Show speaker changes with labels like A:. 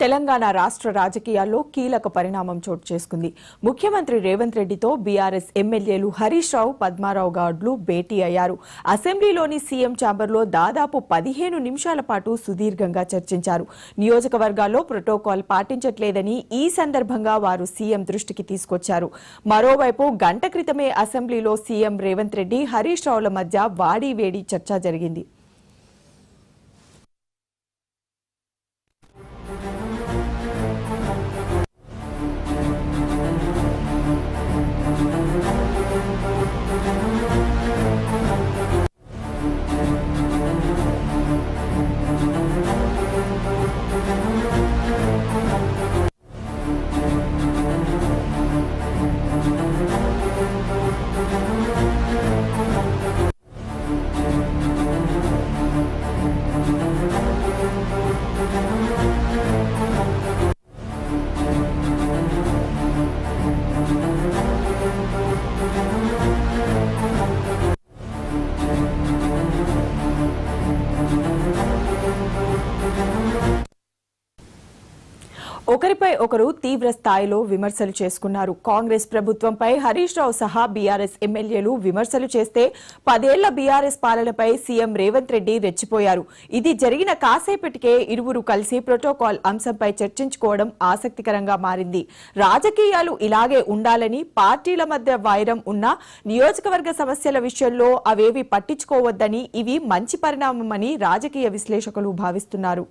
A: తెలంగాణ రాష్ట్ర రాజకీయాల్లో కీలక పరిణామం చోటు చేసుకుంది. ముఖ్యమంత్రి రేవంత్ రెడ్డితో బీఆర్ఎస్ ఎమ్మెల్యేలు హరీష్ రావు, పద్మారావు గౌడ్లు భేటీ అయ్యారు. అసెంబ్లీలోని సీఎం ఛాంబర్లో దాదాపు 15 నిమిషాల పాటు సుదీర్ఘంగా చర్చించారు. నియోజకవర్గాల్లో ప్రోటోకాల్ పాటించట్లేదని ఈ సందర్భంగా వారు సీఎం దృష్టికి తీసుకొచ్చారు. మరోవైపు గంట క్రితమే అసెంబ్లీలో సీఎం రేవంత్ రెడ్డి, హరీష్ రావుల మధ్య వాడీవేడి చర్చ జరిగింది. ఒకరిపై ఒకరు తీవ్ర స్థాయిలో విమర్శలు చేసుకున్నారు. కాంగ్రెస్ ప్రభుత్వంపై హరీష్ రావు సహా బీఆర్ఎస్ ఎమ్మెల్యేలు విమర్శలు చేస్తే 10 ఏళ్ల బీఆర్ఎస్ పాలనపై సీఎం రేవంత్ రెడ్డి రెచ్చిపోయారు. ఇది జరిగిన కాసేపటికే ఇరువురు కలిసి ప్రోటోకాల్ అంశంపై చర్చించుకోవడం ఆసక్తికరంగా మారింది. రాజకీయాలు ఇలాగే ఉండాలని, పార్టీల మధ్య వైరం ఉన్న నియోజకవర్గ సమస్యల విషయంలో అవేవి పట్టించుకోవద్దని, ఇవి మంచి పరిణామమని రాజకీయ విశ్లేషకులు భావిస్తున్నారు.